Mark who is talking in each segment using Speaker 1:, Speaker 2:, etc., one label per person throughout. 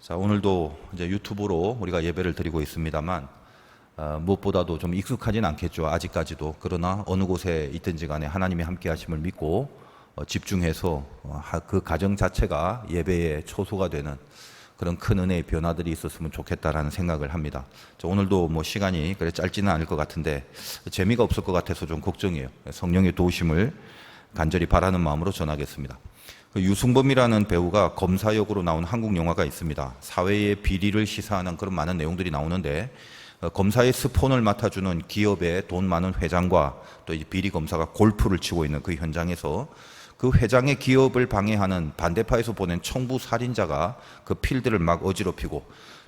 Speaker 1: 자, 오늘도 이제 유튜브로 우리가 예배를 드리고 있습니다만 무엇보다도 좀 익숙하진 않겠죠. 아직까지도. 그러나 어느 곳에 있든지 간에 하나님이 함께 하심을 믿고 집중해서 그 가정 자체가 예배의 초소가 되는 그런 큰 은혜의 변화들이 있었으면 좋겠다라는 생각을 합니다. 오늘도 뭐 시간이 그래 짧지는 않을 것 같은데 재미가 없을 것 같아서 좀 걱정이에요. 성령의 도우심을 간절히 바라는 마음으로 전하겠습니다. 유승범이라는 배우가 검사 역으로 나온 한국 영화가 있습니다. 사회의 비리를 시사하는 그런 많은 내용들이 나오는데 검사의 스폰을 맡아주는 기업의 돈 많은 회장과 또 이제 비리 검사가 골프를 치고 있는 그 현장에서 그 회장의 기업을 방해하는 반대파에서 보낸 청부 살인자가 그 필드를 막 어지럽히고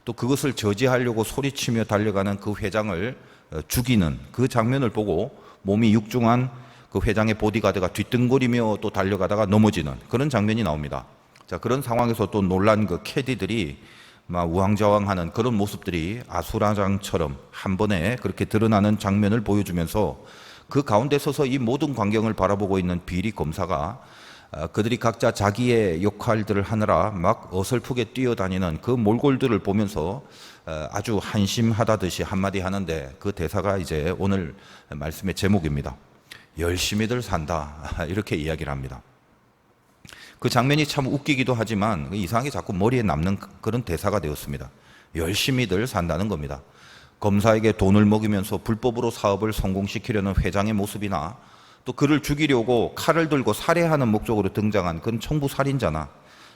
Speaker 1: 또 그것을 저지하려고 소리치며 달려가는 그 회장을 죽이는 그 장면을 보고 몸이 육중한 그 회장의 보디가드가 뒤뚱거리며 또 달려가다가 넘어지는 그런 장면이 나옵니다. 자, 그런 상황에서 또 놀란 그 캐디들이 막 우왕좌왕하는 그런 모습들이 아수라장처럼 한 번에 그렇게 드러나는 장면을 보여주면서 그 가운데 서서 이 모든 광경을 바라보고 있는 비리 검사가 그들이 각자 자기의 역할들을 하느라 막 어설프게 뛰어다니는 그 몰골들을 보면서 아주 한심하다듯이 한마디 하는데 그 대사가 이제 오늘 말씀의 제목입니다. 열심히들 산다, 이렇게 이야기를 합니다. 그 장면이 참 웃기기도 하지만 이상하게 자꾸 머리에 남는 그런 대사가 되었습니다. 열심히들 산다는 겁니다. 검사에게 돈을 먹이면서 불법으로 사업을 성공시키려는 회장의 모습이나 또 그를 죽이려고 칼을 들고 살해하는 목적으로 등장한 그런 청부 살인자나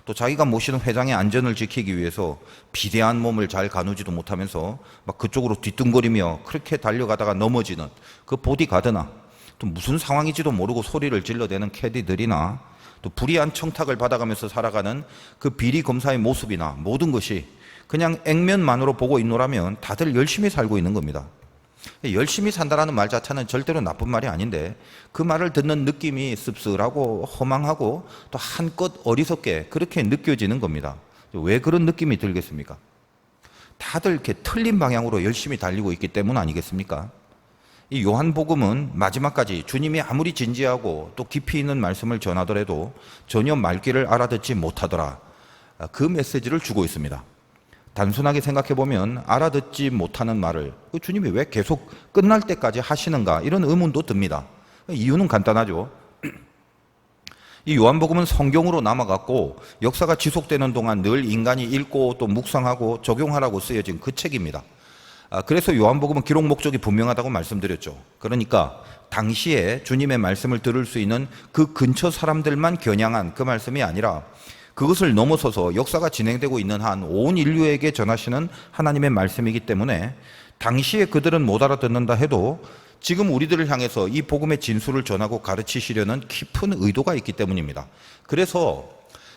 Speaker 1: 또 자기가 모시는 회장의 안전을 지키기 위해서 비대한 몸을 잘 가누지도 못하면서 막 그쪽으로 뒤뚱거리며 그렇게 달려가다가 넘어지는 그 보디가드나 또 무슨 상황인지도 모르고 소리를 질러대는 캐디들이나 또 불의한 청탁을 받아가면서 살아가는 그 비리 검사의 모습이나 모든 것이 그냥 액면만으로 보고 있노라면 다들 열심히 살고 있는 겁니다. 열심히 산다라는 말 자체는 절대로 나쁜 말이 아닌데 그 말을 듣는 느낌이 씁쓸하고 허망하고 또 한껏 어리석게 그렇게 느껴지는 겁니다. 왜 그런 느낌이 들겠습니까? 다들 이렇게 틀린 방향으로 열심히 달리고 있기 때문 아니겠습니까? 이 요한복음은 마지막까지 주님이 아무리 진지하고 또 깊이 있는 말씀을 전하더라도 전혀 말귀를 알아듣지 못하더라, 그 메시지를 주고 있습니다. 단순하게 생각해보면 알아듣지 못하는 말을 주님이 왜 계속 끝날 때까지 하시는가, 이런 의문도 듭니다. 이유는 간단하죠. 이 요한복음은 성경으로 남아갔고 역사가 지속되는 동안 늘 인간이 읽고 또 묵상하고 적용하라고 쓰여진 그 책입니다. 그래서 요한복음은 기록 목적이 분명하다고 말씀드렸죠. 그러니까 당시에 주님의 말씀을 들을 수 있는 그 근처 사람들만 겨냥한 그 말씀이 아니라 그것을 넘어서서 역사가 진행되고 있는 한 온 인류에게 전하시는 하나님의 말씀이기 때문에 당시에 그들은 못 알아듣는다 해도 지금 우리들을 향해서 이 복음의 진수를 전하고 가르치시려는 깊은 의도가 있기 때문입니다. 그래서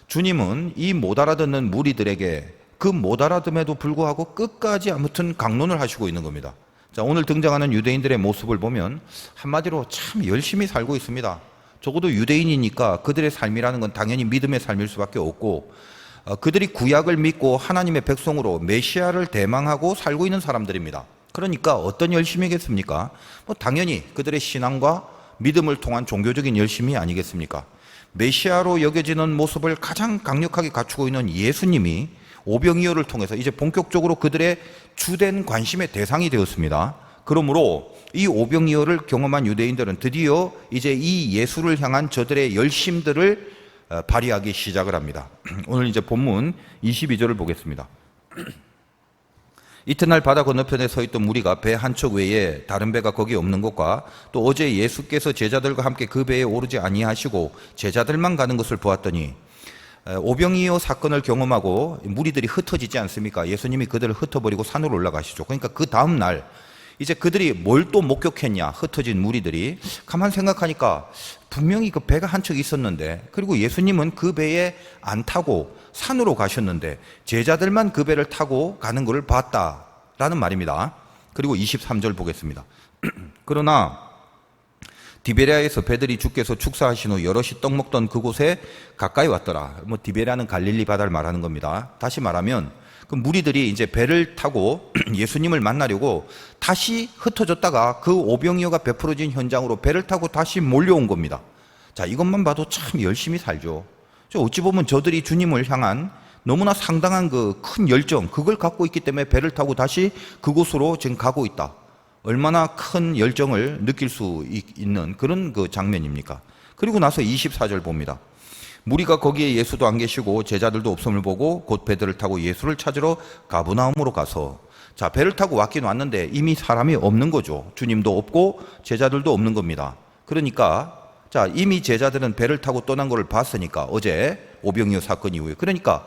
Speaker 1: 주님은 이 못 알아듣는 무리들에게 그 못 알아듬에도 불구하고 끝까지 아무튼 강론을 하시고 있는 겁니다. 자, 오늘 등장하는 유대인들의 모습을 보면 한마디로 참 열심히 살고 있습니다. 적어도 유대인이니까 그들의 삶이라는 건 당연히 믿음의 삶일 수밖에 없고 그들이 구약을 믿고 하나님의 백성으로 메시아를 대망하고 살고 있는 사람들입니다. 그러니까 어떤 열심이겠습니까? 당연히 그들의 신앙과 믿음을 통한 종교적인 열심이 아니겠습니까? 메시아로 여겨지는 모습을 가장 강력하게 갖추고 있는 예수님이 오병이어를 통해서 이제 본격적으로 그들의 주된 관심의 대상이 되었습니다. 그러므로 이 오병이어를 경험한 유대인들은 드디어 이제 이 예수를 향한 저들의 열심들을 발휘하기 시작을 합니다. 오늘 이제 본문 22절을 보겠습니다. 이튿날 바다 건너편에 서 있던 무리가 배 한 척 외에 다른 배가 거기 없는 것과 또 어제 예수께서 제자들과 함께 그 배에 오르지 아니하시고 제자들만 가는 것을 보았더니 오병이어 사건을 경험하고 무리들이 흩어지지 않습니까? 예수님이 그들을 흩어버리고 산으로 올라가시죠. 그러니까 그 다음 날 이제 그들이 뭘 또 목격했냐, 흩어진 무리들이. 가만 생각하니까 분명히 그 배가 한 척 있었는데 그리고 예수님은 그 배에 안 타고 산으로 가셨는데 제자들만 그 배를 타고 가는 것을 봤다라는 말입니다. 그리고 23절 보겠습니다. 그러나 디베랴에서 배들이 주께서 축사하신 후 여럿이 떡 먹던 그곳에 가까이 왔더라. 디베랴는 갈릴리 바다를 말하는 겁니다. 다시 말하면 그 무리들이 이제 배를 타고 예수님을 만나려고 다시 흩어졌다가 그 오병이어가 베풀어진 현장으로 배를 타고 다시 몰려온 겁니다. 자, 이것만 봐도 참 열심히 살죠. 어찌 보면 저들이 주님을 향한 너무나 상당한 그 큰 열정, 그걸 갖고 있기 때문에 배를 타고 다시 그곳으로 지금 가고 있다. 얼마나 큰 열정을 느낄 수 있는 그런 그 장면입니까? 그리고 나서 24절 봅니다. 무리가 거기에 예수도 안 계시고 제자들도 없음을 보고 곧 배들을 타고 예수를 찾으러 가브나움으로 가서, 자, 배를 타고 왔긴 왔는데 이미 사람이 없는 거죠. 주님도 없고 제자들도 없는 겁니다. 그러니까 자, 이미 제자들은 배를 타고 떠난 것을 봤으니까, 어제 오병이어 사건 이후에, 그러니까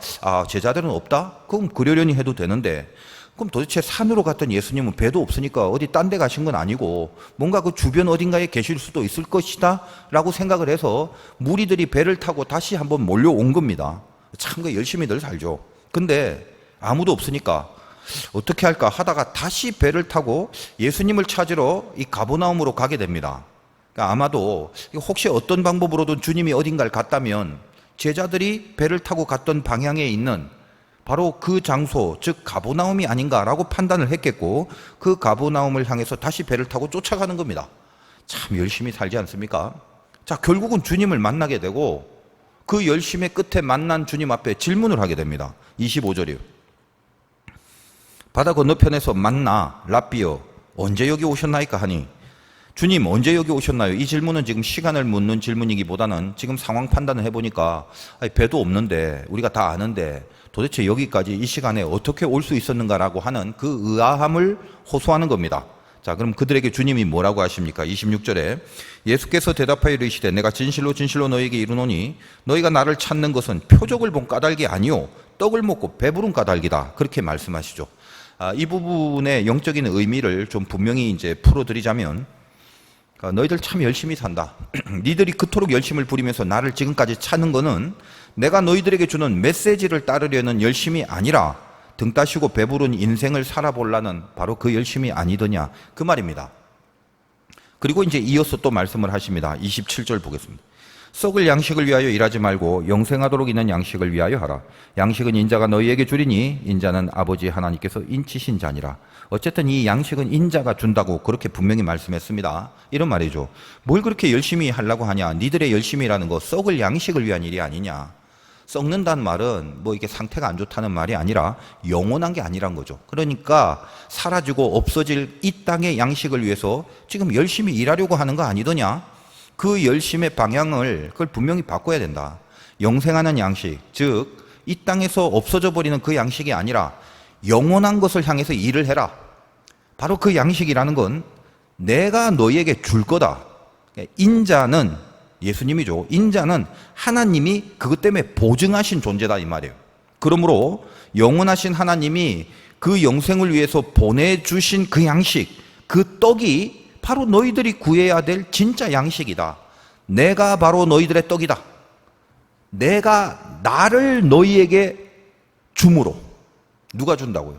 Speaker 1: 제자들은 없다? 그럼 그러려니 해도 되는데, 그럼 도대체 산으로 갔던 예수님은 배도 없으니까 어디 딴 데 가신 건 아니고 뭔가 그 주변 어딘가에 계실 수도 있을 것이다 라고 생각을 해서 무리들이 배를 타고 다시 한번 몰려온 겁니다. 참 열심히들 살죠. 근데 아무도 없으니까 어떻게 할까 하다가 다시 배를 타고 예수님을 찾으러 이 가버나움으로 가게 됩니다. 그러니까 아마도 혹시 어떤 방법으로든 주님이 어딘가를 갔다면 제자들이 배를 타고 갔던 방향에 있는 바로 그 장소, 즉 가버나움이 아닌가라고 판단을 했겠고, 그 가버나움을 향해서 다시 배를 타고 쫓아가는 겁니다. 참 열심히 살지 않습니까? 자, 결국은 주님을 만나게 되고 그 열심의 끝에 만난 주님 앞에 질문을 하게 됩니다. 25절이요. 바다 건너편에서 만나 랍비여 언제 여기 오셨나이까 하니, 주님 언제 여기 오셨나요? 이 질문은 지금 시간을 묻는 질문이기보다는 지금 상황 판단을 해보니까 배도 없는데 우리가 다 아는데 도대체 여기까지 이 시간에 어떻게 올 수 있었는가라고 하는 그 의아함을 호소하는 겁니다. 자, 그럼 그들에게 주님이 뭐라고 하십니까? 26절에 예수께서 대답하여 이르시되 내가 진실로 진실로 너희에게 이르노니 너희가 나를 찾는 것은 표적을 본 까닭이 아니요 떡을 먹고 배부른 까닭이다. 그렇게 말씀하시죠. 이 부분의 영적인 의미를 좀 분명히 이제 풀어드리자면, 너희들 참 열심히 산다. 니들이 그토록 열심을 부리면서 나를 지금까지 찾는 거는 내가 너희들에게 주는 메시지를 따르려는 열심이 아니라 등 따시고 배부른 인생을 살아보려는 바로 그 열심이 아니더냐, 그 말입니다. 그리고 이제 이어서 또 말씀을 하십니다. 27절 보겠습니다. 썩을 양식을 위하여 일하지 말고 영생하도록 있는 양식을 위하여 하라. 양식은 인자가 너희에게 주리니 인자는 아버지 하나님께서 인치신 자니라. 어쨌든 이 양식은 인자가 준다고 그렇게 분명히 말씀했습니다. 이런 말이죠. 뭘 그렇게 열심히 하려고 하냐? 니들의 열심이라는 거 썩을 양식을 위한 일이 아니냐? 썩는다는 말은 뭐 이게 상태가 안 좋다는 말이 아니라 영원한 게 아니란 거죠. 그러니까 사라지고 없어질 이 땅의 양식을 위해서 지금 열심히 일하려고 하는 거 아니더냐? 그 열심의 방향을 그걸 분명히 바꿔야 된다. 영생하는 양식, 즉 이 땅에서 없어져 버리는 그 양식이 아니라 영원한 것을 향해서 일을 해라. 바로 그 양식이라는 건 내가 너희에게 줄 거다. 인자는 예수님이죠. 인자는 하나님이 그것 때문에 보증하신 존재다 이 말이에요. 그러므로 영원하신 하나님이 그 영생을 위해서 보내주신 그 양식, 그 떡이 바로 너희들이 구해야 될 진짜 양식이다. 내가 바로 너희들의 떡이다. 내가 나를 너희에게 줌으로. 누가 준다고요?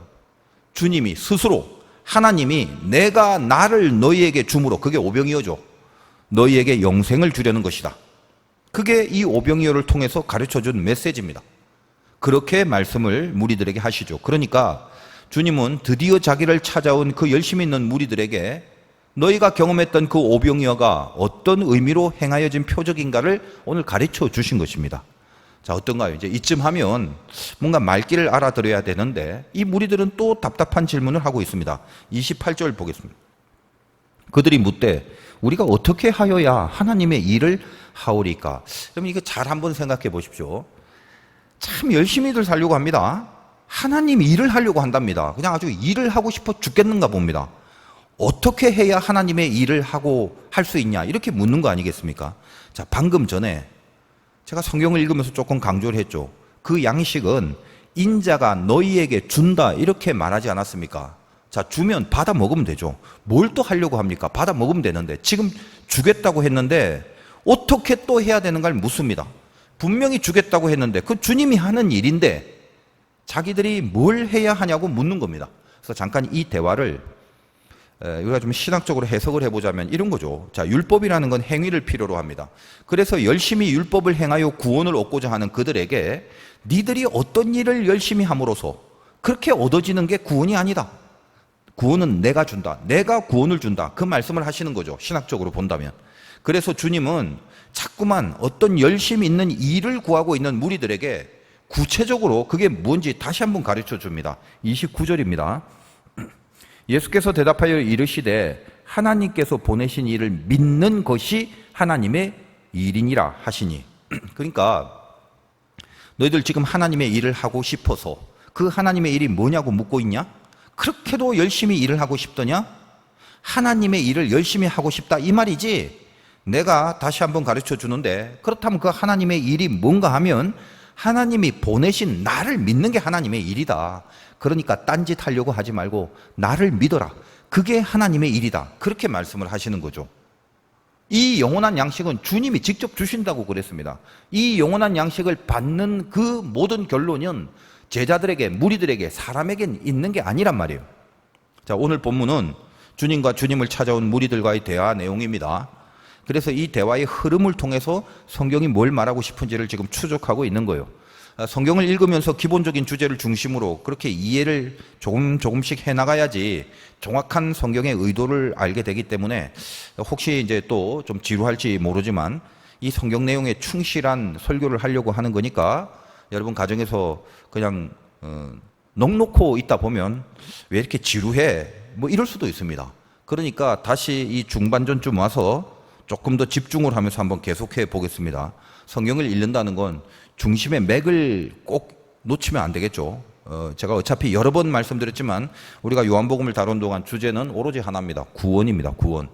Speaker 1: 주님이 스스로, 하나님이 내가 나를 너희에게 줌으로, 그게 오병이어죠. 너희에게 영생을 주려는 것이다. 그게 이 오병이어를 통해서 가르쳐준 메시지입니다. 그렇게 말씀을 무리들에게 하시죠. 그러니까 주님은 드디어 자기를 찾아온 그 열심히 있는 무리들에게 너희가 경험했던 그 오병이어가 어떤 의미로 행하여진 표적인가를 오늘 가르쳐 주신 것입니다. 자, 어떤가요? 이제 이쯤 하면 뭔가 말귀를 알아들어야 되는데 이 무리들은 또 답답한 질문을 하고 있습니다. 28절 보겠습니다. 그들이 묻되 우리가 어떻게 하여야 하나님의 일을 하오리까? 그럼 이거 잘 한번 생각해 보십시오. 참 열심히들 살려고 합니다. 하나님 일을 하려고 한답니다. 그냥 아주 일을 하고 싶어 죽겠는가 봅니다. 어떻게 해야 하나님의 일을 하고 할 수 있냐? 이렇게 묻는 거 아니겠습니까? 자, 방금 전에 제가 성경을 읽으면서 조금 강조를 했죠. 그 양식은 인자가 너희에게 준다 이렇게 말하지 않았습니까? 자, 주면 받아 먹으면 되죠. 뭘 또 하려고 합니까? 받아 먹으면 되는데 지금 주겠다고 했는데 어떻게 또 해야 되는가를 묻습니다. 분명히 주겠다고 했는데 그 주님이 하는 일인데 자기들이 뭘 해야 하냐고 묻는 겁니다. 그래서 잠깐 이 대화를 우리가 좀 신학적으로 해석을 해보자면 이런 거죠. 자, 율법이라는 건 행위를 필요로 합니다. 그래서 열심히 율법을 행하여 구원을 얻고자 하는 그들에게 니들이 어떤 일을 열심히 함으로써 그렇게 얻어지는 게 구원이 아니다. 구원은 내가 준다. 내가 구원을 준다. 그 말씀을 하시는 거죠. 신학적으로 본다면. 그래서 주님은 자꾸만 어떤 열심히 있는 일을 구하고 있는 무리들에게 구체적으로 그게 뭔지 다시 한번 가르쳐 줍니다. 29절입니다. 예수께서 대답하여 이르시되 하나님께서 보내신 일을 믿는 것이 하나님의 일이니라 하시니. 그러니까 너희들 지금 하나님의 일을 하고 싶어서 그 하나님의 일이 뭐냐고 묻고 있냐? 그렇게도 열심히 일을 하고 싶더냐? 하나님의 일을 열심히 하고 싶다 이 말이지. 내가 다시 한번 가르쳐 주는데, 그렇다면 그 하나님의 일이 뭔가 하면 하나님이 보내신 나를 믿는 게 하나님의 일이다. 그러니까 딴짓 하려고 하지 말고 나를 믿어라. 그게 하나님의 일이다. 그렇게 말씀을 하시는 거죠. 이 영원한 양식은 주님이 직접 주신다고 그랬습니다. 이 영원한 양식을 받는 그 모든 결론은 제자들에게, 무리들에게, 사람에게 있는 게 아니란 말이에요. 자, 오늘 본문은 주님과 주님을 찾아온 무리들과의 대화 내용입니다. 그래서 이 대화의 흐름을 통해서 성경이 뭘 말하고 싶은지를 지금 추적하고 있는 거예요. 성경을 읽으면서 기본적인 주제를 중심으로 그렇게 이해를 조금씩 해나가야지 정확한 성경의 의도를 알게 되기 때문에, 혹시 이제 또 좀 지루할지 모르지만 이 성경 내용에 충실한 설교를 하려고 하는 거니까 여러분 가정에서 그냥 넋놓고 있다 보면 왜 이렇게 지루해? 뭐 이럴 수도 있습니다. 그러니까 다시 이 중반전쯤 와서 조금 더 집중을 하면서 한번 계속해 보겠습니다. 성경을 읽는다는 건 중심의 맥을 꼭 놓치면 안 되겠죠. 제가 어차피 여러 번 말씀드렸지만 우리가 요한복음을 다룬 동안 주제는 오로지 하나입니다. 구원입니다. 구원.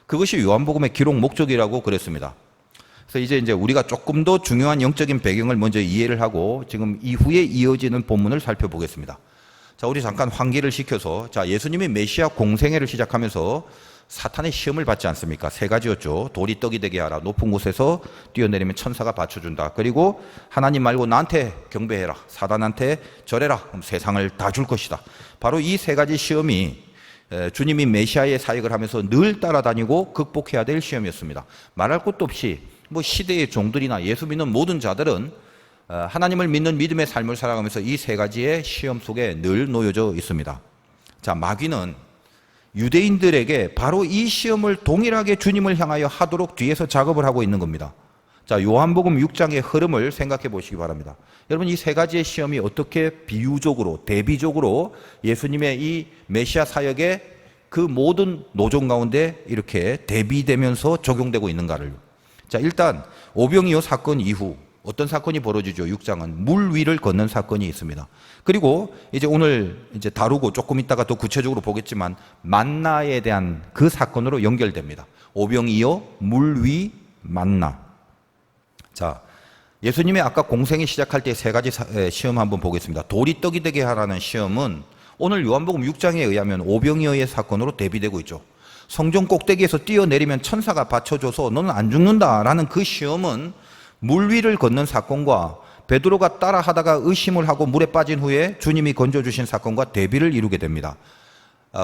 Speaker 1: 그것이 요한복음의 기록 목적이라고 그랬습니다. 그래서 이제 우리가 조금 더 중요한 영적인 배경을 먼저 이해를 하고 지금 이후에 이어지는 본문을 살펴보겠습니다. 자, 우리 잠깐 환기를 시켜서, 자, 예수님이 메시아 공생애를 시작하면서 사탄의 시험을 받지 않습니까? 세 가지였죠. 돌이 떡이 되게 하라. 높은 곳에서 뛰어내리면 천사가 받쳐준다. 그리고 하나님 말고 나한테 경배해라. 사단한테 절해라. 그럼 세상을 다 줄 것이다. 바로 이 세 가지 시험이 주님이 메시아의 사역을 하면서 늘 따라다니고 극복해야 될 시험이었습니다. 말할 것도 없이 뭐 시대의 종들이나 예수 믿는 모든 자들은 하나님을 믿는 믿음의 삶을 살아가면서 이 세 가지의 시험 속에 늘 놓여져 있습니다. 자, 마귀는 유대인들에게 바로 이 시험을 동일하게 주님을 향하여 하도록 뒤에서 작업을 하고 있는 겁니다. 자, 요한복음 6장의 흐름을 생각해 보시기 바랍니다. 여러분, 이 세 가지의 시험이 어떻게 비유적으로, 대비적으로 예수님의 이 메시아 사역의 그 모든 노정 가운데 이렇게 대비되면서 적용되고 있는가를. 자, 일단 오병이어 사건 이후 어떤 사건이 벌어지죠? 6장은 물 위를 걷는 사건이 있습니다. 그리고 이제 오늘 이제 다루고 조금 있다가 더 구체적으로 보겠지만 만나에 대한 그 사건으로 연결됩니다. 오병이어, 물 위, 만나. 자, 예수님의 아까 공생이 시작할 때 세 가지 시험 한번 보겠습니다. 돌이 떡이 되게 하라는 시험은 오늘 요한복음 6장에 의하면 오병이어의 사건으로 대비되고 있죠. 성전 꼭대기에서 뛰어내리면 천사가 받쳐줘서 너는 안 죽는다라는 그 시험은 물 위를 걷는 사건과 베드로가 따라 하다가 의심을 하고 물에 빠진 후에 주님이 건져주신 사건과 대비를 이루게 됩니다.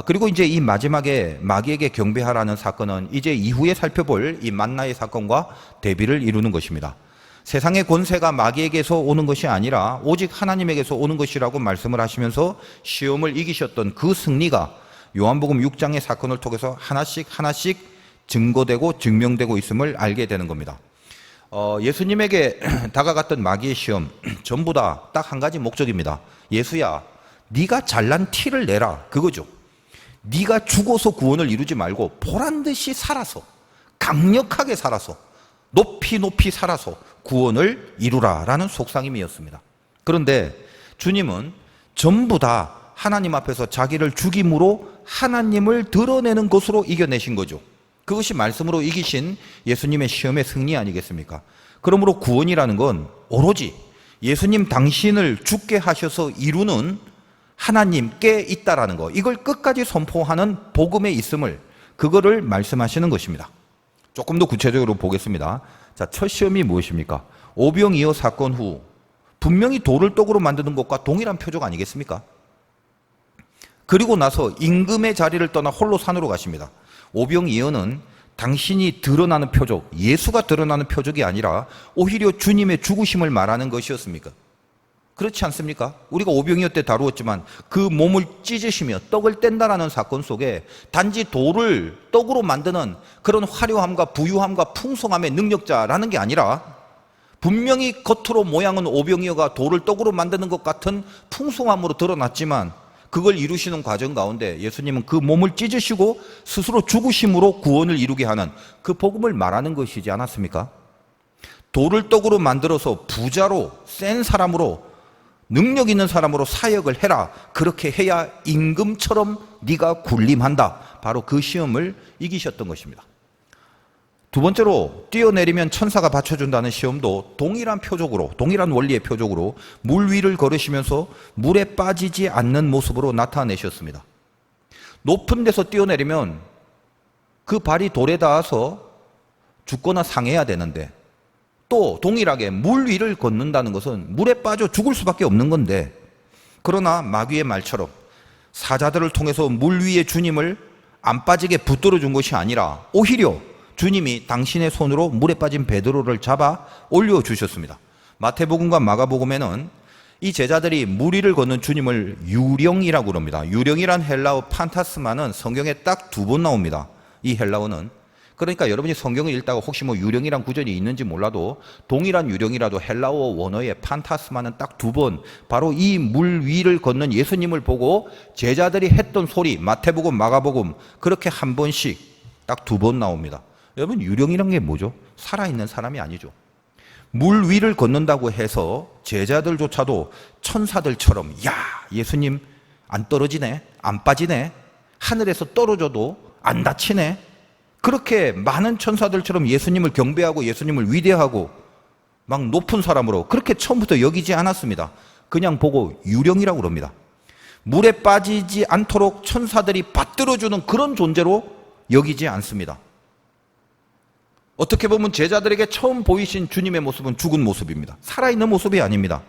Speaker 1: 그리고 이제 이 마지막에 마귀에게 경배하라는 사건은 이제 이후에 살펴볼 이 만나의 사건과 대비를 이루는 것입니다. 세상의 권세가 마귀에게서 오는 것이 아니라 오직 하나님에게서 오는 것이라고 말씀을 하시면서 시험을 이기셨던 그 승리가 요한복음 6장의 사건을 통해서 하나씩 증거되고 증명되고 있음을 알게 되는 겁니다. 예수님에게 다가갔던 마귀의 시험 전부 다 딱 한 가지 목적입니다. 예수야, 네가 잘난 티를 내라, 그거죠. 네가 죽어서 구원을 이루지 말고 보란듯이 살아서, 강력하게 살아서, 높이 살아서 구원을 이루라라는 속삭임이었습니다. 그런데 주님은 전부 다 하나님 앞에서 자기를 죽임으로 하나님을 드러내는 것으로 이겨내신 거죠. 그것이 말씀으로 이기신 예수님의 시험의 승리 아니겠습니까? 그러므로 구원이라는 건 오로지 예수님 당신을 죽게 하셔서 이루는 하나님께 있다라는 거, 이걸 끝까지 선포하는 복음에 있음을, 그거를 말씀하시는 것입니다. 조금 더 구체적으로 보겠습니다. 자, 첫 시험이 무엇입니까? 오병이어 사건 후 분명히 돌을 떡으로 만드는 것과 동일한 표적 아니겠습니까? 그리고 나서 임금의 자리를 떠나 홀로 산으로 가십니다. 오병이어는 당신이 드러나는 표적, 예수가 드러나는 표적이 아니라 오히려 주님의 죽으심을 말하는 것이었습니까? 그렇지 않습니까? 우리가 오병이어 때 다루었지만 그 몸을 찢으시며 떡을 뗀다라는 사건 속에 단지 돌을 떡으로 만드는 그런 화려함과 부유함과 풍성함의 능력자라는 게 아니라 분명히 겉으로 모양은 오병이어가 돌을 떡으로 만드는 것 같은 풍성함으로 드러났지만 그걸 이루시는 과정 가운데 예수님은 그 몸을 찢으시고 스스로 죽으심으로 구원을 이루게 하는 그 복음을 말하는 것이지 않았습니까? 돌을 떡으로 만들어서 부자로 센 사람으로 능력 있는 사람으로 사역을 해라. 그렇게 해야 임금처럼 네가 군림한다. 바로 그 시험을 이기셨던 것입니다. 두 번째로 뛰어내리면 천사가 받쳐준다는 시험도 동일한 표적으로, 동일한 원리의 표적으로 물 위를 걸으시면서 물에 빠지지 않는 모습으로 나타내셨습니다. 높은 데서 뛰어내리면 그 발이 돌에 닿아서 죽거나 상해야 되는데 또 동일하게 물 위를 걷는다는 것은 물에 빠져 죽을 수밖에 없는 건데, 그러나 마귀의 말처럼 사자들을 통해서 물 위에 주님을 안 빠지게 붙들어 준 것이 아니라 오히려 주님이 당신의 손으로 물에 빠진 베드로를 잡아 올려주셨습니다. 마태복음과 마가복음에는 이 제자들이 물 위를 걷는 주님을 유령이라고 그럽니다. 유령이란 헬라어 판타스마는 성경에 딱 2번 나옵니다. 이 헬라어는. 그러니까 여러분이 성경을 읽다가 혹시 뭐 유령이란 구절이 있는지 몰라도 동일한 유령이라도 헬라어 원어의 판타스마는 딱 2번, 바로 이 물 위를 걷는 예수님을 보고 제자들이 했던 소리, 마태복음, 마가복음 그렇게 한 번씩 딱 2번 나옵니다. 여러분, 유령이란 게 뭐죠? 살아있는 사람이 아니죠. 물 위를 걷는다고 해서 제자들조차도 천사들처럼 야, 예수님 안 떨어지네, 안 빠지네, 하늘에서 떨어져도 안 다치네, 그렇게 많은 천사들처럼 예수님을 경배하고 예수님을 위대하고 막 높은 사람으로 그렇게 처음부터 여기지 않았습니다. 그냥 보고 유령이라고 그럽니다. 물에 빠지지 않도록 천사들이 받들어주는 그런 존재로 여기지 않습니다. 어떻게 보면 제자들에게 처음 보이신 주님의 모습은 죽은 모습입니다. 살아있는 모습이 아닙니다.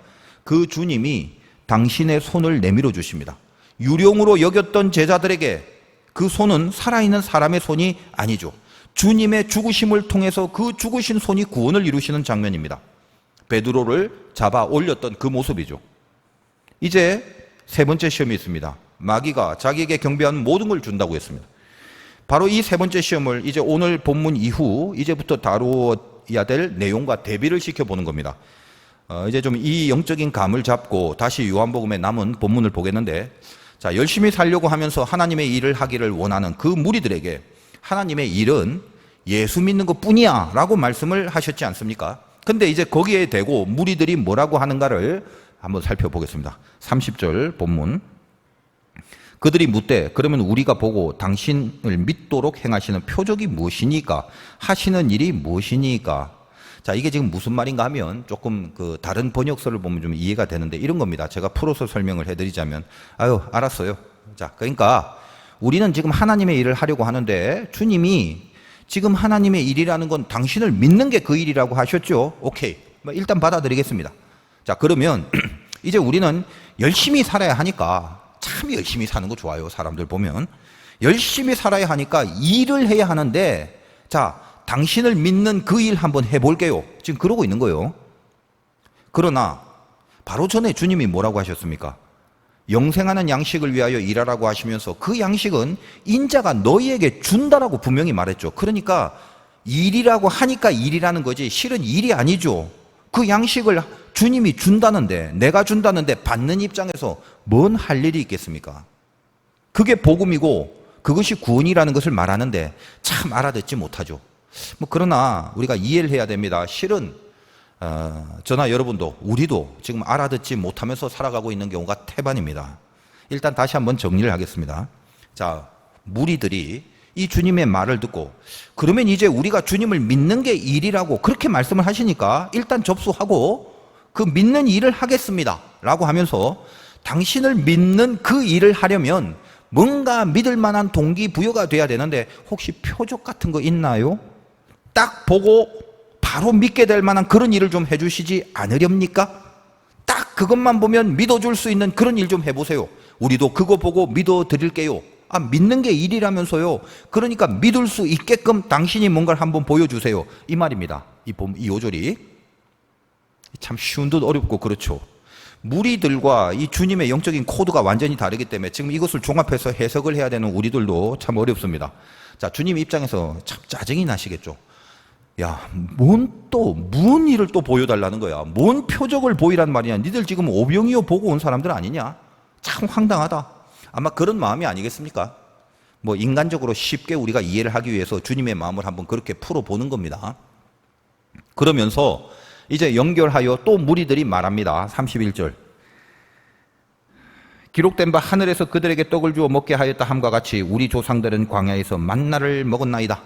Speaker 1: 그 주님이 당신의 손을 내밀어 주십니다. 유령으로 여겼던 제자들에게 그 손은 살아있는 사람의 손이 아니죠. 주님의 죽으심을 통해서 그 죽으신 손이 구원을 이루시는 장면입니다. 베드로를 잡아 올렸던 그 모습이죠. 이제 세 번째 시험이 있습니다. 마귀가 자기에게 경배하는 모든 걸 준다고 했습니다. 바로 이 세 번째 시험을 이제 오늘 본문 이후 이제부터 다루어야 될 내용과 대비를 시켜보는 겁니다. 이제 좀 이 영적인 감을 잡고 다시 요한복음에 남은 본문을 보겠는데, 자, 열심히 살려고 하면서 하나님의 일을 하기를 원하는 그 무리들에게 하나님의 일은 예수 믿는 것 뿐이야 라고 말씀을 하셨지 않습니까? 근데 이제 거기에 대고 무리들이 뭐라고 하는가를 한번 살펴보겠습니다. 30절 본문. 그들이 묻되 그러면 우리가 보고 당신을 믿도록 행하시는 표적이 무엇이니까, 하시는 일이 무엇이니까. 자, 이게 지금 무슨 말인가 하면 조금 그 다른 번역서를 보면 좀 이해가 되는데 이런 겁니다. 제가 풀어서 설명을 해드리자면, 아유, 알았어요. 자, 그러니까 우리는 지금 하나님의 일을 하려고 하는데 주님이 지금 하나님의 일이라는 건 당신을 믿는 게 그 일이라고 하셨죠. 오케이. 일단 받아들이겠습니다. 자, 그러면 이제 우리는 열심히 살아야 하니까, 참 열심히 사는 거 좋아요. 사람들 보면 열심히 살아야 하니까 일을 해야 하는데, 자, 당신을 믿는 그 일 한번 해볼게요. 지금 그러고 있는 거예요. 그러나 바로 전에 주님이 뭐라고 하셨습니까? 영생하는 양식을 위하여 일하라고 하시면서 그 양식은 인자가 너희에게 준다라고 분명히 말했죠. 그러니까 일이라고 하니까 일이라는 거지 실은 일이 아니죠. 그 양식을 주님이 준다는데, 내가 준다는데 받는 입장에서 뭔 할 일이 있겠습니까? 그게 복음이고 그것이 구원이라는 것을 말하는데 참 알아듣지 못하죠. 그러나 우리가 이해를 해야 됩니다. 실은 저나 여러분도, 우리도 지금 알아듣지 못하면서 살아가고 있는 경우가 태반입니다. 일단 다시 한번 정리를 하겠습니다. 자, 무리들이 이 주님의 말을 듣고 그러면 이제 우리가 주님을 믿는 게 일이라고 그렇게 말씀을 하시니까 일단 접수하고 그 믿는 일을 하겠습니다 라고 하면서, 당신을 믿는 그 일을 하려면 뭔가 믿을 만한 동기부여가 돼야 되는데 혹시 표적 같은 거 있나요? 딱 보고 바로 믿게 될 만한 그런 일을 좀 해주시지 않으렵니까? 딱 그것만 보면 믿어줄 수 있는 그런 일 좀 해보세요. 우리도 그거 보고 믿어드릴게요. 아, 믿는 게 일이라면서요. 그러니까 믿을 수 있게끔 당신이 뭔가를 한번 보여주세요. 이 말입니다. 이 5절이 참 쉬운 듯 어렵고 그렇죠. 무리들과 이 주님의 영적인 코드가 완전히 다르기 때문에 지금 이것을 종합해서 해석을 해야 되는 우리들도 참 어렵습니다. 자, 주님 입장에서 참 짜증이 나시겠죠. 야, 무슨 일을 또 보여달라는 거야? 뭔 표적을 보이란 말이냐? 니들 지금 오병이어 보고 온 사람들 아니냐? 참 황당하다. 아마 그런 마음이 아니겠습니까? 뭐 인간적으로 쉽게 우리가 이해를 하기 위해서 주님의 마음을 한번 그렇게 풀어보는 겁니다. 그러면서 이제 연결하여 또 무리들이 말합니다. 31절. 기록된 바 하늘에서 그들에게 떡을 주어 먹게 하였다 함과 같이 우리 조상들은 광야에서 만나를 먹었나이다.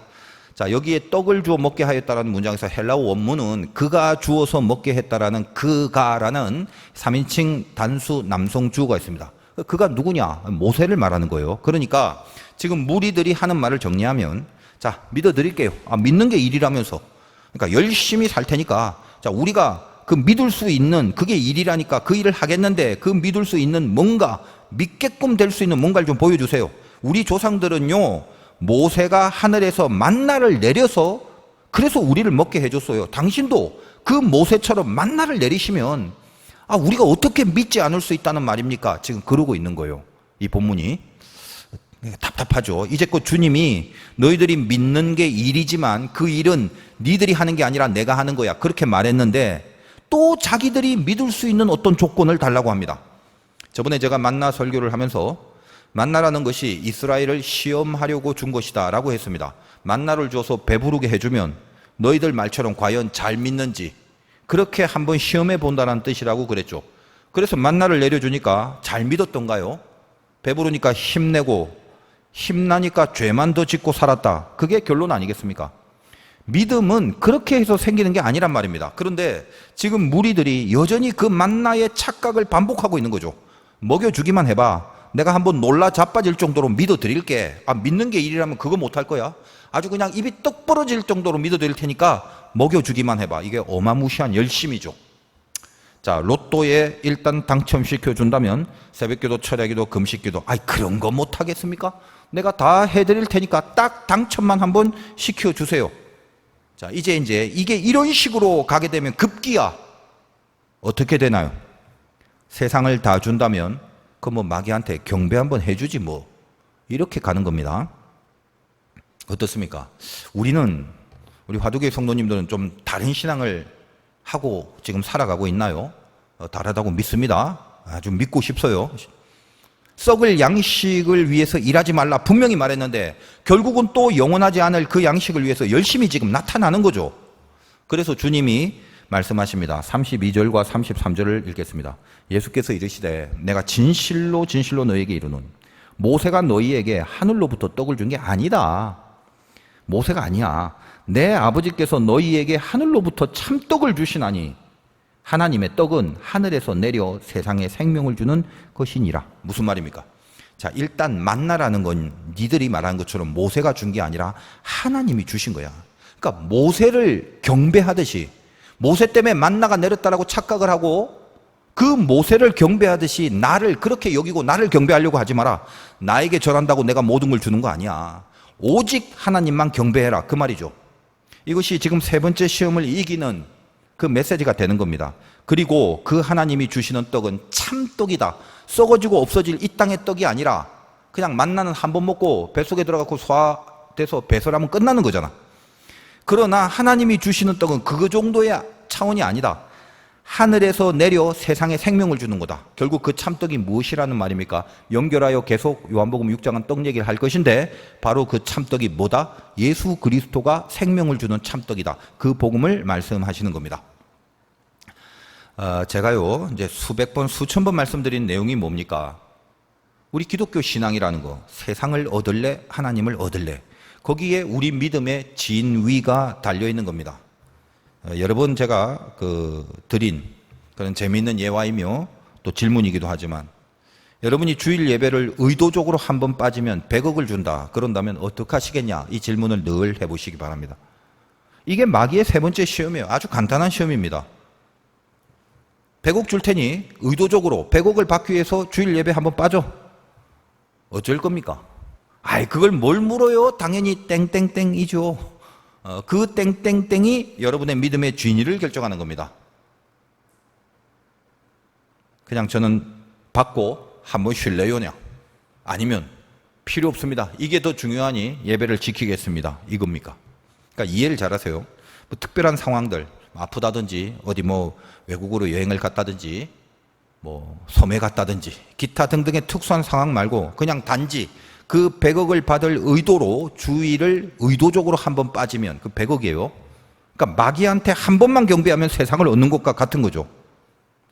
Speaker 1: 자, 여기에 떡을 주어 먹게 하였다라는 문장에서 헬라어 원문은 그가 주어서 먹게 했다라는 그가라는 3인칭 단수 남성 주어가 있습니다. 그가 누구냐? 모세를 말하는 거예요. 그러니까 지금 무리들이 하는 말을 정리하면, 자, 믿어드릴게요. 믿는 게 일이라면서. 그러니까 열심히 살 테니까, 자, 우리가 그 믿을 수 있는 그게 일이라니까 그 일을 하겠는데 그 믿을 수 있는 뭔가 믿게끔 될 수 있는 뭔가를 좀 보여주세요. 우리 조상들은요, 모세가 하늘에서 만나를 내려서 그래서 우리를 먹게 해줬어요. 당신도 그 모세처럼 만나를 내리시면 우리가 어떻게 믿지 않을 수 있다는 말입니까? 지금 그러고 있는 거예요. 이 본문이 답답하죠. 이제껏 주님이 너희들이 믿는 게 일이지만 그 일은 니들이 하는 게 아니라 내가 하는 거야, 그렇게 말했는데 또 자기들이 믿을 수 있는 어떤 조건을 달라고 합니다. 저번에 제가 만나 설교를 하면서 만나라는 것이 이스라엘을 시험하려고 준 것이다 라고 했습니다. 만나를 줘서 배부르게 해주면 너희들 말처럼 과연 잘 믿는지 그렇게 한번 시험해 본다는 뜻이라고 그랬죠. 그래서 만나를 내려주니까 잘 믿었던가요? 배부르니까 힘내고 힘나니까 죄만 더 짓고 살았다. 그게 결론 아니겠습니까? 믿음은 그렇게 해서 생기는 게 아니란 말입니다. 그런데 지금 무리들이 여전히 그 만나의 착각을 반복하고 있는 거죠. 먹여주기만 해봐. 내가 한번 놀라 자빠질 정도로 믿어드릴게. 믿는 게 일이라면 그거 못할 거야. 아주 그냥 입이 떡 벌어질 정도로 믿어드릴 테니까 먹여주기만 해봐. 이게 어마무시한 열심이죠. 자, 로또에 일단 당첨시켜준다면 새벽기도, 철야기도, 금식기도, 그런 거 못하겠습니까? 내가 다 해드릴 테니까 딱 당첨만 한번 시켜주세요. 자, 이제 이게 이런 식으로 가게 되면 급기야 어떻게 되나요? 세상을 다 준다면 그 마귀한테 경배 한번 해주지 뭐, 이렇게 가는 겁니다. 어떻습니까? 우리 화두교회 성도님들은 좀 다른 신앙을 하고 지금 살아가고 있나요? 다르다고 믿습니다. 아주 믿고 싶어요. 썩을 양식을 위해서 일하지 말라 분명히 말했는데 결국은 또 영원하지 않을 그 양식을 위해서 열심히 지금 나타나는 거죠. 그래서 주님이 말씀하십니다. 32절과 33절을 읽겠습니다. 예수께서 이르시되 내가 진실로 진실로 너희에게 이르노니 모세가 너희에게 하늘로부터 떡을 준 게 아니다. 모세가 아니야. 내 아버지께서 너희에게 하늘로부터 참떡을 주시나니 하나님의 떡은 하늘에서 내려 세상에 생명을 주는 것이니라. 무슨 말입니까? 자, 일단 만나라는 건 니들이 말하는 것처럼 모세가 준 게 아니라 하나님이 주신 거야. 그러니까 모세를 경배하듯이, 모세 때문에 만나가 내렸다라고 착각을 하고 그 모세를 경배하듯이 나를 그렇게 여기고 나를 경배하려고 하지 마라. 나에게 절한다고 내가 모든 걸 주는 거 아니야. 오직 하나님만 경배해라, 그 말이죠. 이것이 지금 세 번째 시험을 이기는 그 메시지가 되는 겁니다. 그리고 그 하나님이 주시는 떡은 참떡이다. 썩어지고 없어질 이 땅의 떡이 아니라 그냥 만나는 한 번 먹고 뱃속에 들어가고 소화돼서 배설하면 끝나는 거잖아. 그러나 하나님이 주시는 떡은 그 정도의 차원이 아니다. 하늘에서 내려 세상에 생명을 주는 거다. 결국 그 참떡이 무엇이라는 말입니까? 연결하여 계속 요한복음 6장은 떡 얘기를 할 것인데 바로 그 참떡이 뭐다? 예수 그리스도가 생명을 주는 참떡이다. 그 복음을 말씀하시는 겁니다. 제가요 이제 수백 번 수천 번 말씀드린 내용이 뭡니까? 우리 기독교 신앙이라는 거, 세상을 얻을래 하나님을 얻을래, 거기에 우리 믿음의 진위가 달려있는 겁니다. 여러 번 제가 드린 그런 재미있는 예화이며 또 질문이기도 하지만, 여러분이 주일 예배를 의도적으로 한번 빠지면 100억을 준다 그런다면 어떡하시겠냐, 이 질문을 늘 해보시기 바랍니다. 이게 마귀의 세 번째 시험이에요. 아주 간단한 시험입니다. 100억 줄 테니 의도적으로 100억을 받기 위해서 주일 예배 한번 빠져. 어쩔 겁니까? 그걸 뭘 물어요? 당연히 땡땡땡이죠. 그 땡땡땡이 여러분의 믿음의 진위를 결정하는 겁니다. 그냥 저는 받고 한번 쉴래요냐? 아니면 필요 없습니다. 이게 더 중요하니 예배를 지키겠습니다. 이겁니까? 그러니까 이해를 잘하세요. 뭐 특별한 상황들, 아프다든지 어디 뭐 외국으로 여행을 갔다든지 뭐 섬에 갔다든지 기타 등등의 특수한 상황 말고 그냥 단지 그 100억을 받을 의도로 주의를 의도적으로 한번 빠지면 그 100억이에요. 그러니까 마귀한테 한 번만 경배하면 세상을 얻는 것과 같은 거죠.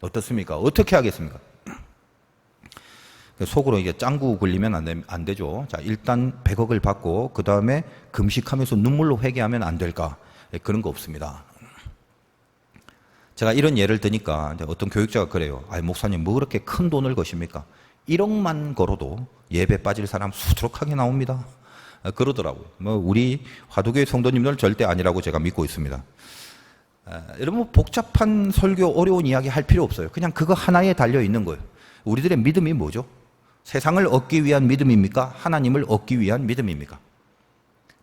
Speaker 1: 어떻습니까? 어떻게 하겠습니까? 속으로 이게 짱구 굴리면 안 되죠. 자, 일단 100억을 받고 그 다음에 금식하면서 눈물로 회개하면 안 될까? 그런 거 없습니다. 제가 이런 예를 드니까 어떤 교육자가 그래요. 아니, 목사님 뭐 그렇게 큰 돈을 거십니까? 1억만 걸어도 예배 빠질 사람 수두룩하게 나옵니다. 그러더라고요. 뭐 우리 화두교회 성도님들 절대 아니라고 제가 믿고 있습니다. 여러분 복잡한 설교, 어려운 이야기 할 필요 없어요. 그냥 그거 하나에 달려 있는 거예요. 우리들의 믿음이 뭐죠? 세상을 얻기 위한 믿음입니까? 하나님을 얻기 위한 믿음입니까?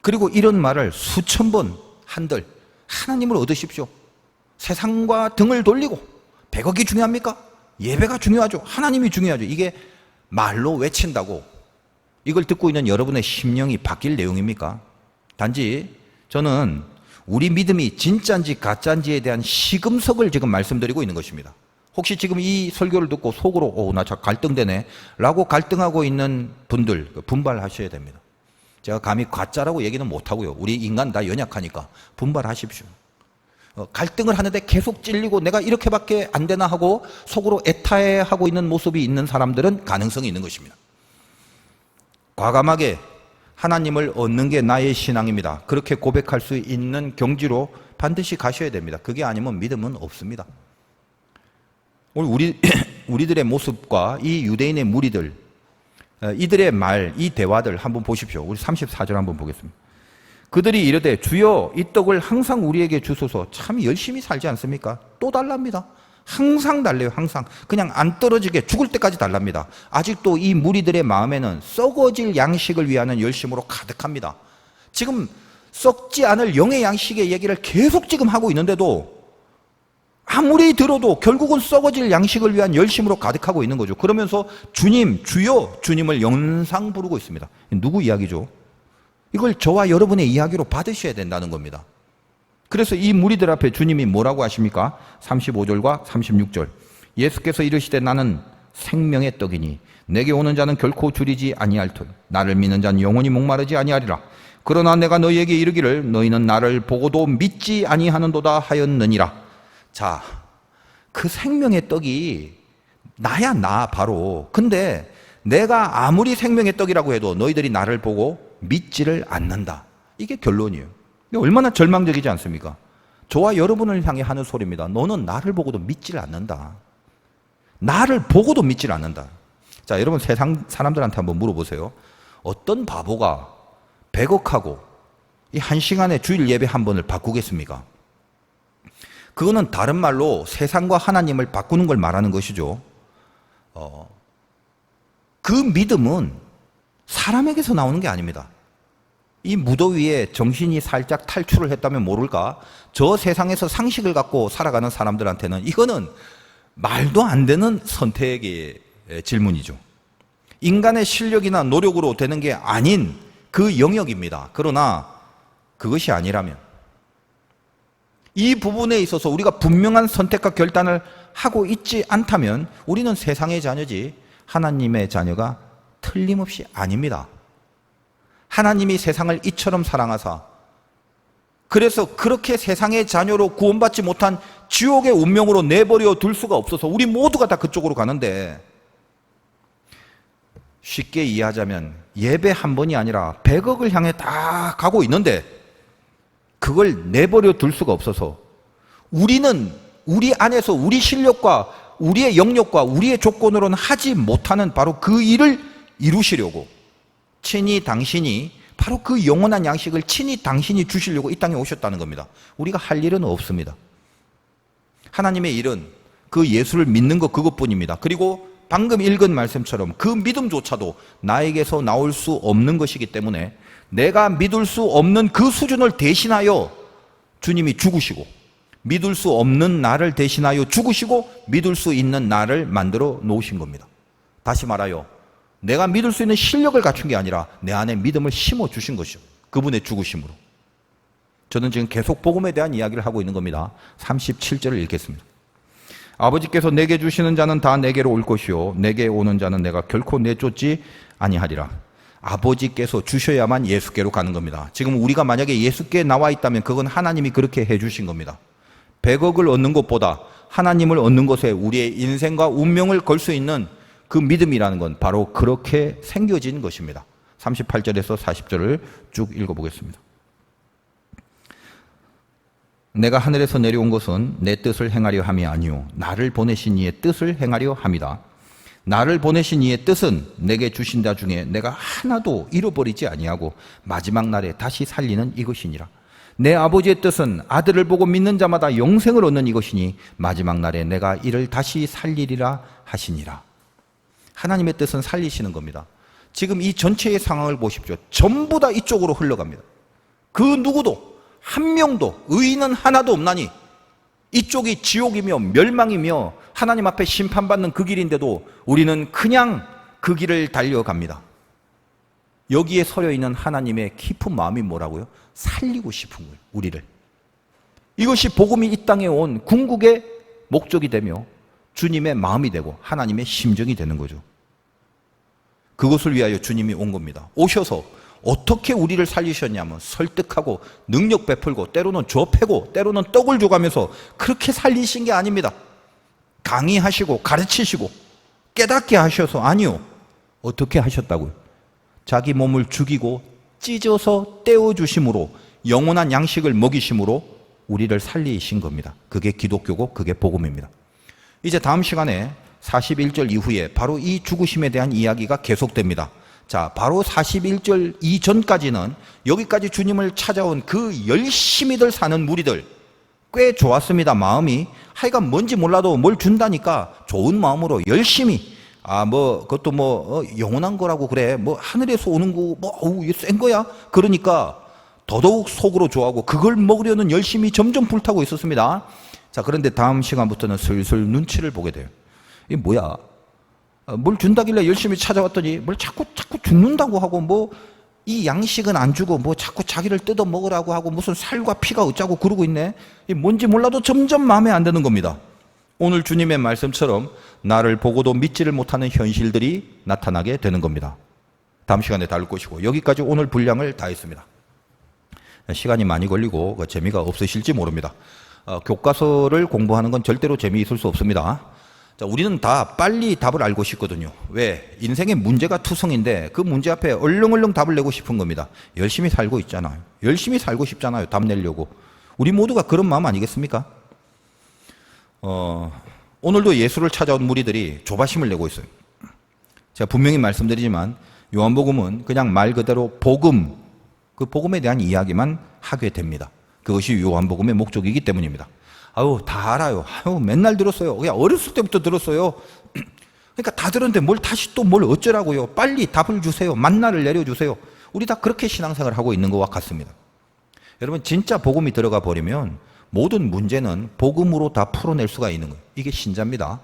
Speaker 1: 그리고 이런 말을 수천 번 한들 하나님을 얻으십시오. 세상과 등을 돌리고 100억이 중요합니까? 예배가 중요하죠. 하나님이 중요하죠. 이게 말로 외친다고 이걸 듣고 있는 여러분의 심령이 바뀔 내용입니까? 단지 저는 우리 믿음이 진짜인지 가짜인지에 대한 시금석을 지금 말씀드리고 있는 것입니다. 혹시 지금 이 설교를 듣고 속으로 나 저 갈등되네 라고 갈등하고 있는 분들 분발하셔야 됩니다. 제가 감히 가짜라고 얘기는 못하고요. 우리 인간 다 연약하니까 분발하십시오. 갈등을 하는데 계속 찔리고 내가 이렇게밖에 안 되나 하고 속으로 애타해하고 있는 모습이 있는 사람들은 가능성이 있는 것입니다. 과감하게 하나님을 얻는 게 나의 신앙입니다. 그렇게 고백할 수 있는 경지로 반드시 가셔야 됩니다. 그게 아니면 믿음은 없습니다. 우리들의 모습과 이 유대인의 무리들, 이들의 말, 이 대화들 한번 보십시오. 우리 34절 한번 보겠습니다. 그들이 이르되 주여 이 떡을 항상 우리에게 주소서. 참 열심히 살지 않습니까? 또 달랍니다. 항상 달래요. 항상 그냥 안 떨어지게 죽을 때까지 달랍니다. 아직도 이 무리들의 마음에는 썩어질 양식을 위하는 열심으로 가득합니다. 지금 썩지 않을 영의 양식의 얘기를 계속 지금 하고 있는데도 아무리 들어도 결국은 썩어질 양식을 위한 열심으로 가득하고 있는 거죠. 그러면서 주님, 주여, 주님을 영상 부르고 있습니다. 누구 이야기죠? 이걸 저와 여러분의 이야기로 받으셔야 된다는 겁니다. 그래서 이 무리들 앞에 주님이 뭐라고 하십니까? 35절과 36절. 예수께서 이르시되 나는 생명의 떡이니 내게 오는 자는 결코 줄이지 아니할 터 나를 믿는 자는 영원히 목마르지 아니하리라. 그러나 내가 너희에게 이르기를 너희는 나를 보고도 믿지 아니하는도다 하였느니라. 자, 그 생명의 떡이 나야 나 바로. 근데 내가 아무리 생명의 떡이라고 해도 너희들이 나를 보고 믿지를 않는다. 이게 결론이에요. 얼마나 절망적이지 않습니까? 저와 여러분을 향해 하는 소리입니다. 너는 나를 보고도 믿지를 않는다. 나를 보고도 믿지를 않는다. 자, 여러분 세상 사람들한테 한번 물어보세요. 어떤 바보가 100억하고 이 1시간에 주일 예배 한 번을 바꾸겠습니까? 그거는 다른 말로 세상과 하나님을 바꾸는 걸 말하는 것이죠. 그 믿음은 사람에게서 나오는 게 아닙니다. 이 무더위에 정신이 살짝 탈출을 했다면 모를까? 저 세상에서 상식을 갖고 살아가는 사람들한테는 이거는 말도 안 되는 선택의 질문이죠. 인간의 실력이나 노력으로 되는 게 아닌 그 영역입니다. 그러나 그것이 아니라면 이 부분에 있어서 우리가 분명한 선택과 결단을 하고 있지 않다면 우리는 세상의 자녀지 하나님의 자녀가 틀림없이 아닙니다. 하나님이 세상을 이처럼 사랑하사 그래서 그렇게 세상의 자녀로 구원받지 못한 지옥의 운명으로 내버려 둘 수가 없어서 우리 모두가 다 그쪽으로 가는데, 쉽게 이해하자면 예배 한 번이 아니라 100억을 향해 다 가고 있는데 그걸 내버려 둘 수가 없어서 우리는 우리 안에서 우리 실력과 우리의 영역과 우리의 조건으로는 하지 못하는 바로 그 일을 이루시려고 친히 당신이 바로 그 영원한 양식을 친히 당신이 주시려고 이 땅에 오셨다는 겁니다. 우리가 할 일은 없습니다. 하나님의 일은 그 예수를 믿는 것 그것뿐입니다. 그리고 방금 읽은 말씀처럼 그 믿음조차도 나에게서 나올 수 없는 것이기 때문에 내가 믿을 수 없는 그 수준을 대신하여 주님이 죽으시고 믿을 수 없는 나를 대신하여 죽으시고 믿을 수 있는 나를 만들어 놓으신 겁니다. 다시 말하여 내가 믿을 수 있는 실력을 갖춘 게 아니라 내 안에 믿음을 심어 주신 것이죠. 그분의 죽으심으로. 저는 지금 계속 복음에 대한 이야기를 하고 있는 겁니다. 37절을 읽겠습니다. 아버지께서 내게 주시는 자는 다 내게로 올 것이요 내게 오는 자는 내가 결코 내쫓지 아니하리라. 아버지께서 주셔야만 예수께로 가는 겁니다. 지금 우리가 만약에 예수께 나와 있다면 그건 하나님이 그렇게 해주신 겁니다. 100억을 얻는 것보다 하나님을 얻는 것에 우리의 인생과 운명을 걸 수 있는 그 믿음이라는 건 바로 그렇게 생겨진 것입니다. 38절에서 40절을 쭉 읽어보겠습니다. 내가 하늘에서 내려온 것은 내 뜻을 행하려 함이 아니요 나를 보내신 이의 뜻을 행하려 함이다. 나를 보내신 이의 뜻은 내게 주신 자 중에 내가 하나도 잃어버리지 아니하고 마지막 날에 다시 살리는 이것이니라. 내 아버지의 뜻은 아들을 보고 믿는 자마다 영생을 얻는 이것이니 마지막 날에 내가 이를 다시 살리리라 하시니라. 하나님의 뜻은 살리시는 겁니다. 지금 이 전체의 상황을 보십시오. 전부 다 이쪽으로 흘러갑니다. 그 누구도 한 명도 의인은 하나도 없나니 이쪽이 지옥이며 멸망이며 하나님 앞에 심판받는 그 길인데도 우리는 그냥 그 길을 달려갑니다. 여기에 서려 있는 하나님의 깊은 마음이 뭐라고요? 살리고 싶은 거예요, 우리를. 이것이 복음이 이 땅에 온 궁극의 목적이 되며 주님의 마음이 되고 하나님의 심정이 되는 거죠. 그것을 위하여 주님이 온 겁니다. 오셔서 어떻게 우리를 살리셨냐면 설득하고 능력 베풀고 때로는 좁히고 때로는 떡을 줘가면서 그렇게 살리신 게 아닙니다. 강의하시고 가르치시고 깨닫게 하셔서 아니요. 어떻게 하셨다고요? 자기 몸을 죽이고 찢어서 떼어주심으로 영원한 양식을 먹이심으로 우리를 살리신 겁니다. 그게 기독교고 그게 복음입니다. 이제 다음 시간에 41절 이후에 바로 이 죽으심에 대한 이야기가 계속됩니다. 자, 바로 41절 이전까지는 여기까지 주님을 찾아온 그 열심히들 사는 무리들 꽤 좋았습니다. 마음이 하여간 뭔지 몰라도 뭘 준다니까 좋은 마음으로 열심히 그것도 영원한 거라고 그래. 하늘에서 오는 거 이게 센 거야. 그러니까 더더욱 속으로 좋아하고 그걸 먹으려는 열심히 점점 불타고 있었습니다. 자, 그런데 다음 시간부터는 슬슬 눈치를 보게 돼요. 이게 뭐야? 뭘 준다길래 열심히 찾아왔더니 뭘 자꾸 죽는다고 하고 이 양식은 안 주고 자꾸 자기를 뜯어 먹으라고 하고 무슨 살과 피가 어쩌고 그러고 있네. 이 뭔지 몰라도 점점 마음에 안 드는 겁니다. 오늘 주님의 말씀처럼 나를 보고도 믿지를 못하는 현실들이 나타나게 되는 겁니다. 다음 시간에 다룰 것이고 여기까지 오늘 분량을 다 했습니다. 시간이 많이 걸리고 재미가 없으실지 모릅니다. 교과서를 공부하는 건 절대로 재미있을 수 없습니다. 자, 우리는 다 빨리 답을 알고 싶거든요. 왜? 인생의 문제가 투성인데 그 문제 앞에 얼렁얼렁 답을 내고 싶은 겁니다. 열심히 살고 있잖아요. 열심히 살고 싶잖아요. 답 내려고. 우리 모두가 그런 마음 아니겠습니까? 오늘도 예수를 찾아온 무리들이 조바심을 내고 있어요. 제가 분명히 말씀드리지만 요한복음은 그냥 말 그대로 복음, 그 복음에 대한 이야기만 하게 됩니다. 그것이 요한복음의 목적이기 때문입니다. 다 알아요. 맨날 들었어요. 그냥 어렸을 때부터 들었어요. 그러니까 다 들었는데 다시 또 뭘 어쩌라고요. 빨리 답을 주세요. 만나를 내려주세요. 우리 다 그렇게 신앙생활을 하고 있는 것과 같습니다. 여러분, 진짜 복음이 들어가 버리면 모든 문제는 복음으로 다 풀어낼 수가 있는 거예요. 이게 신자입니다.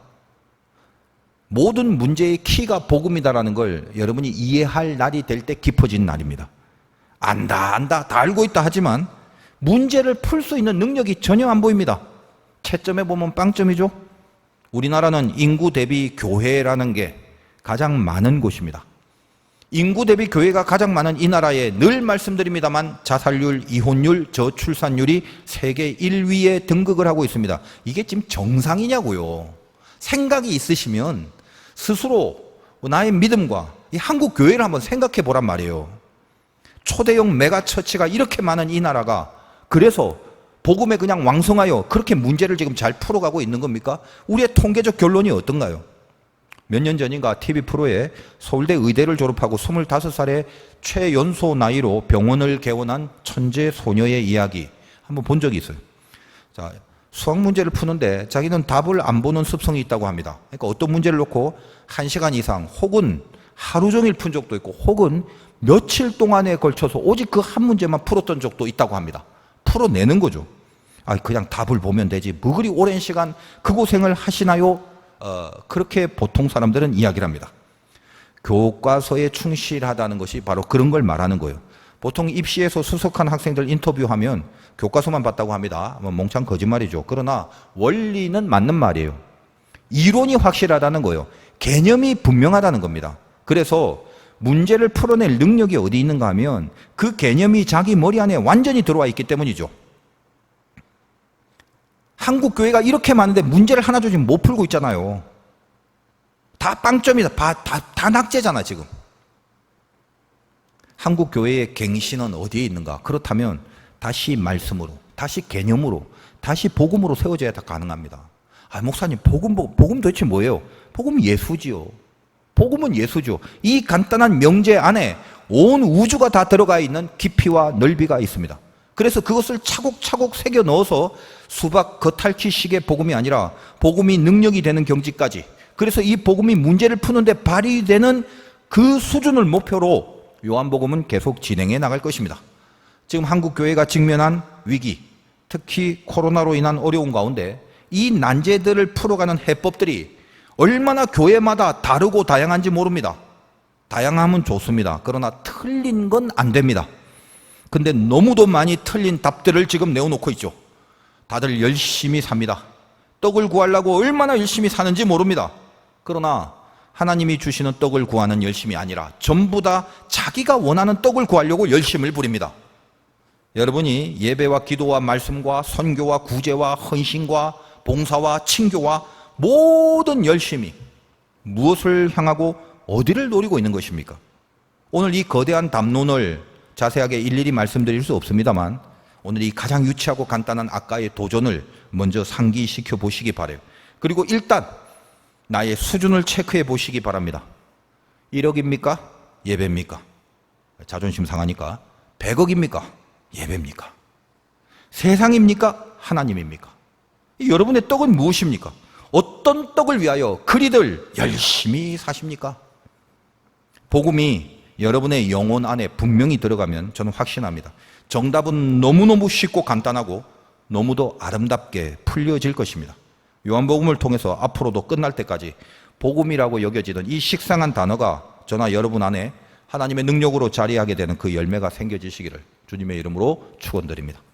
Speaker 1: 모든 문제의 키가 복음이다라는 걸 여러분이 이해할 날이 될 때 깊어진 날입니다. 안다 다 알고 있다 하지만 문제를 풀 수 있는 능력이 전혀 안 보입니다. 채점해 보면 빵점이죠. 우리나라는 인구 대비 교회라는 게 가장 많은 곳입니다. 인구 대비 교회가 가장 많은 이 나라에 늘 말씀드립니다만 자살률, 이혼율, 저출산율이 세계 1위에 등극을 하고 있습니다. 이게 지금 정상이냐고요. 생각이 있으시면 스스로 나의 믿음과 이 한국 교회를 한번 생각해 보란 말이에요. 초대형 메가처치가 이렇게 많은 이 나라가 그래서 복음에 그냥 왕성하여 그렇게 문제를 지금 잘 풀어가고 있는 겁니까? 우리의 통계적 결론이 어떤가요? 몇 년 전인가 TV 프로에 서울대 의대를 졸업하고 25살의 최연소 나이로 병원을 개원한 천재 소녀의 이야기 한번 본 적이 있어요. 자, 수학 문제를 푸는데 자기는 답을 안 보는 습성이 있다고 합니다. 그러니까 어떤 문제를 놓고 1시간 이상 혹은 하루 종일 푼 적도 있고 혹은 며칠 동안에 걸쳐서 오직 그 한 문제만 풀었던 적도 있다고 합니다. 풀어내는 거죠. 그냥 답을 보면 되지. 뭐 그리 오랜 시간 그 고생을 하시나요? 그렇게 보통 사람들은 이야기를 합니다. 교과서에 충실하다는 것이 바로 그런 걸 말하는 거예요. 보통 입시에서 수석한 학생들 인터뷰하면 교과서만 봤다고 합니다. 몽창 거짓말이죠. 그러나 원리는 맞는 말이에요. 이론이 확실하다는 거예요. 개념이 분명하다는 겁니다. 그래서 문제를 풀어낼 능력이 어디 있는가 하면 그 개념이 자기 머리 안에 완전히 들어와 있기 때문이죠. 한국 교회가 이렇게 많은데 문제를 하나도 지금 못 풀고 있잖아요. 다 빵점이다. 다 낙제잖아 지금. 한국 교회의 갱신은 어디에 있는가? 그렇다면 다시 말씀으로, 다시 개념으로, 다시 복음으로 세워져야 다 가능합니다. 아, 목사님, 복음 도대체 뭐예요? 복음은 예수지요. 복음은 예수죠. 이 간단한 명제 안에 온 우주가 다 들어가 있는 깊이와 넓이가 있습니다. 그래서 그것을 차곡차곡 새겨 넣어서 수박 겉핥기식의 복음이 아니라 복음이 능력이 되는 경지까지, 그래서 이 복음이 문제를 푸는데 발휘되는 그 수준을 목표로 요한복음은 계속 진행해 나갈 것입니다. 지금 한국 교회가 직면한 위기, 특히 코로나로 인한 어려움 가운데 이 난제들을 풀어가는 해법들이 얼마나 교회마다 다르고 다양한지 모릅니다. 다양하면 좋습니다. 그러나 틀린 건 안 됩니다. 근데 너무도 많이 틀린 답들을 지금 내어놓고 있죠. 다들 열심히 삽니다. 떡을 구하려고 얼마나 열심히 사는지 모릅니다. 그러나 하나님이 주시는 떡을 구하는 열심이 아니라 전부 다 자기가 원하는 떡을 구하려고 열심을 부립니다. 여러분이 예배와 기도와 말씀과 선교와 구제와 헌신과 봉사와 친교와 모든 열심이 무엇을 향하고 어디를 노리고 있는 것입니까? 오늘 이 거대한 담론을 자세하게 일일이 말씀드릴 수 없습니다만 오늘 이 가장 유치하고 간단한 아까의 도전을 먼저 상기시켜 보시기 바라요. 그리고 일단 나의 수준을 체크해 보시기 바랍니다. 1억입니까? 예배입니까? 자존심 상하니까. 100억입니까? 예배입니까? 세상입니까? 하나님입니까? 여러분의 떡은 무엇입니까? 어떤 떡을 위하여 그리들 열심히 사십니까? 복음이 여러분의 영혼 안에 분명히 들어가면 저는 확신합니다. 정답은 너무너무 쉽고 간단하고 너무도 아름답게 풀려질 것입니다. 요한복음을 통해서 앞으로도 끝날 때까지 복음이라고 여겨지던 이 식상한 단어가 저나 여러분 안에 하나님의 능력으로 자리하게 되는 그 열매가 생겨지시기를 주님의 이름으로 축원드립니다.